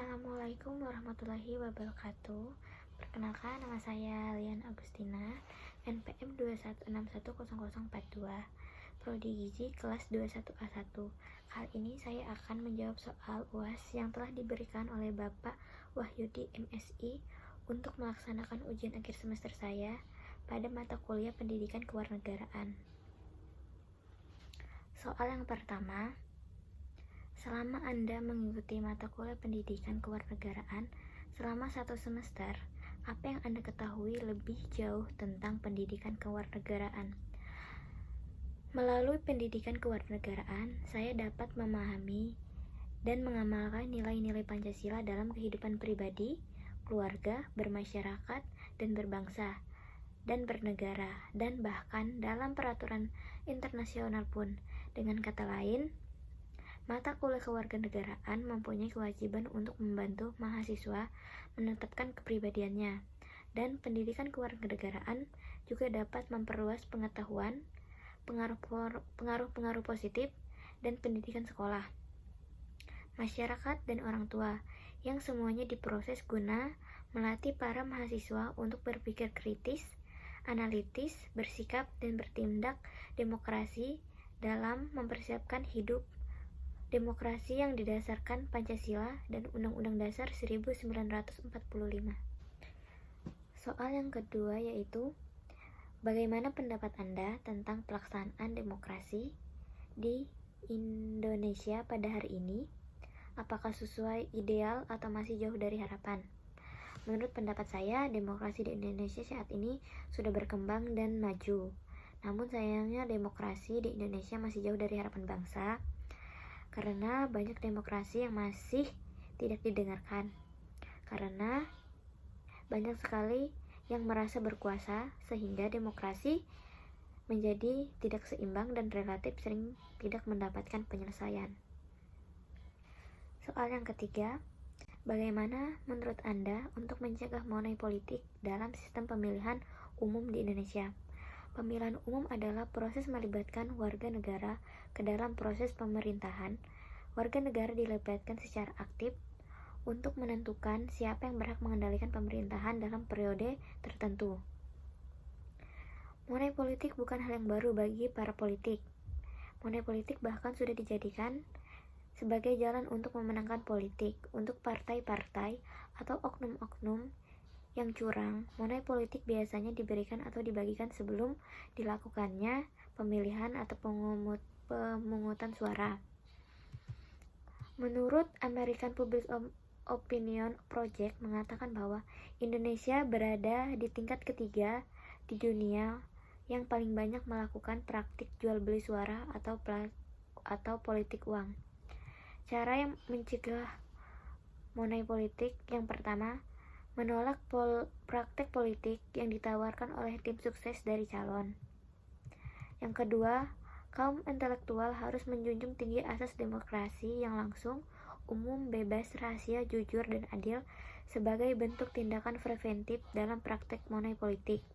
Assalamualaikum warahmatullahi wabarakatuh. Perkenalkan, nama saya Lian Agustina, NPM 216100042, Prodi Gizi kelas 21A1. Kali ini saya akan menjawab soal UAS yang telah diberikan oleh Bapak Wahyudi MSI untuk melaksanakan ujian akhir semester saya pada mata kuliah Pendidikan Kewarganegaraan. Soal yang pertama, selama Anda mengikuti mata kuliah pendidikan kewarganegaraan selama 1 semester, apa yang Anda ketahui lebih jauh tentang pendidikan kewarganegaraan? Melalui pendidikan kewarganegaraan, saya dapat memahami dan mengamalkan nilai-nilai Pancasila dalam kehidupan pribadi, keluarga, bermasyarakat, dan berbangsa, dan bernegara, dan bahkan dalam peraturan internasional pun. Dengan kata lain, mata kuliah kewarganegaraan mempunyai kewajiban untuk membantu mahasiswa menetapkan kepribadiannya, dan pendidikan kewarganegaraan juga dapat memperluas pengetahuan, pengaruh-pengaruh positif, dan pendidikan sekolah, masyarakat, dan orang tua, yang semuanya diproses guna melatih para mahasiswa untuk berpikir kritis, analitis, bersikap, dan bertindak demokrasi dalam mempersiapkan hidup demokrasi yang didasarkan Pancasila dan Undang-Undang Dasar 1945. Soal yang kedua yaitu, bagaimana pendapat Anda tentang pelaksanaan demokrasi di Indonesia pada hari ini? Apakah sesuai ideal atau masih jauh dari harapan? Menurut pendapat saya, demokrasi di Indonesia saat ini sudah berkembang dan maju. Namun sayangnya demokrasi di Indonesia masih jauh dari harapan bangsa, karena banyak demokrasi yang masih tidak didengarkan, karena banyak sekali yang merasa berkuasa sehingga demokrasi menjadi tidak seimbang dan relatif sering tidak mendapatkan penyelesaian. Soal yang ketiga, bagaimana menurut Anda untuk mencegah money politik dalam sistem pemilihan umum di Indonesia? Pemilihan umum adalah proses melibatkan warga negara ke dalam proses pemerintahan. Warga negara dilibatkan secara aktif untuk menentukan siapa yang berhak mengendalikan pemerintahan dalam periode tertentu. Money politik bukan hal yang baru bagi para politik. Money politik bahkan sudah dijadikan sebagai jalan untuk memenangkan politik. Untuk partai-partai atau oknum-oknum yang curang, money politik biasanya diberikan atau dibagikan sebelum dilakukannya pemilihan atau pemungutan suara. Menurut American Public Opinion Project mengatakan bahwa Indonesia berada di tingkat ketiga di dunia yang paling banyak melakukan praktik jual beli suara atau politik uang. Cara yang mencegah money politik, yang pertama, menolak praktek politik yang ditawarkan oleh tim sukses dari calon. Yang kedua, kaum intelektual harus menjunjung tinggi asas demokrasi yang langsung, umum, bebas, rahasia, jujur, dan adil sebagai bentuk tindakan preventif dalam praktek money politik.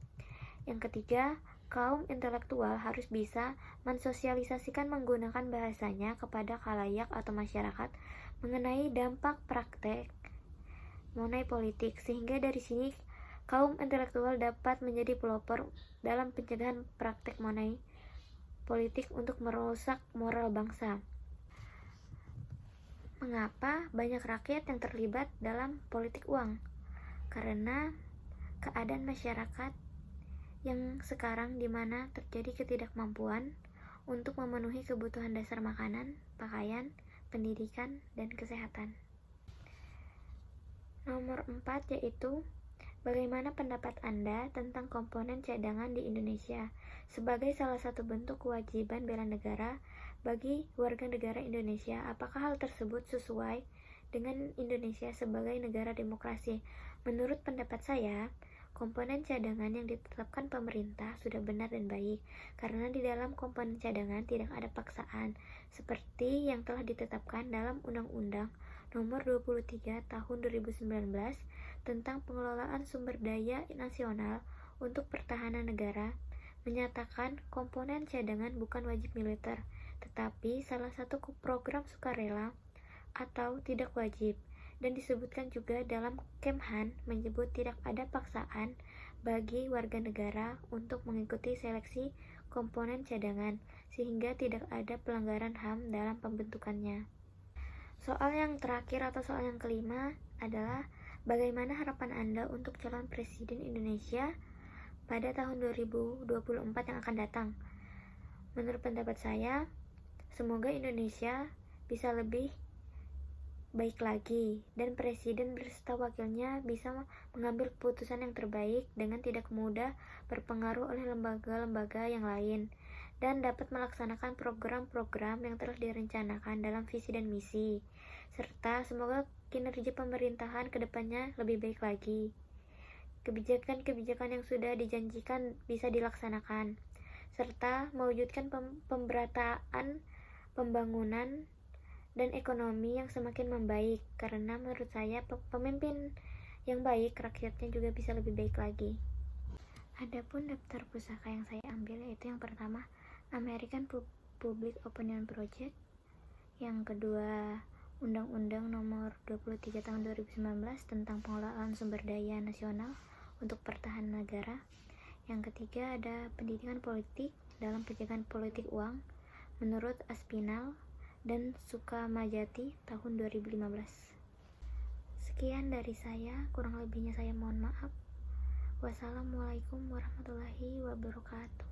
Yang ketiga, kaum intelektual harus bisa mensosialisasikan menggunakan bahasanya kepada khalayak atau masyarakat mengenai dampak praktek money politik, sehingga dari sini kaum intelektual dapat menjadi pelopor dalam pencegahan praktek money politik untuk merusak moral bangsa. Mengapa banyak rakyat yang terlibat dalam politik uang? Karena keadaan masyarakat yang sekarang di mana terjadi ketidakmampuan untuk memenuhi kebutuhan dasar makanan, pakaian, pendidikan, dan kesehatan. Nomor 4 yaitu, bagaimana pendapat Anda tentang komponen cadangan di Indonesia sebagai salah satu bentuk kewajiban bela negara bagi warga negara Indonesia? Apakah hal tersebut sesuai dengan Indonesia sebagai negara demokrasi? Menurut pendapat saya, komponen cadangan yang ditetapkan pemerintah sudah benar dan baik, karena di dalam komponen cadangan tidak ada paksaan, seperti yang telah ditetapkan dalam Undang-Undang Nomor 23 Tahun 2019 tentang Pengelolaan Sumber Daya Nasional untuk Pertahanan Negara, menyatakan komponen cadangan bukan wajib militer, tetapi salah satu program sukarela atau tidak wajib. Dan disebutkan juga dalam Kemhan menyebut tidak ada paksaan bagi warga negara untuk mengikuti seleksi komponen cadangan, sehingga tidak ada pelanggaran HAM dalam pembentukannya. Soal yang terakhir atau soal yang kelima adalah bagaimana harapan Anda untuk calon presiden Indonesia pada tahun 2024 yang akan datang. Menurut pendapat saya, semoga Indonesia bisa lebih baik lagi dan presiden beserta wakilnya bisa mengambil keputusan yang terbaik dengan tidak mudah berpengaruh oleh lembaga-lembaga yang lain dan dapat melaksanakan program-program yang telah direncanakan dalam visi dan misi, serta semoga kinerja pemerintahan kedepannya lebih baik lagi. Kebijakan-kebijakan yang sudah dijanjikan bisa dilaksanakan, serta mewujudkan pemberataan pembangunan dan ekonomi yang semakin membaik, karena menurut saya pemimpin yang baik, rakyatnya juga bisa lebih baik lagi. Adapun daftar pusaka yang saya ambil yaitu yang pertama American Public Opinion Project, yang kedua Undang-Undang Nomor 23 Tahun 2019 tentang pengelolaan sumber daya nasional untuk pertahanan negara, yang ketiga ada pendidikan politik dalam pencegahan politik uang menurut Aspinall dan Sukamajati tahun 2015. Sekian dari saya, kurang lebihnya saya mohon maaf. Wassalamualaikum warahmatullahi wabarakatuh.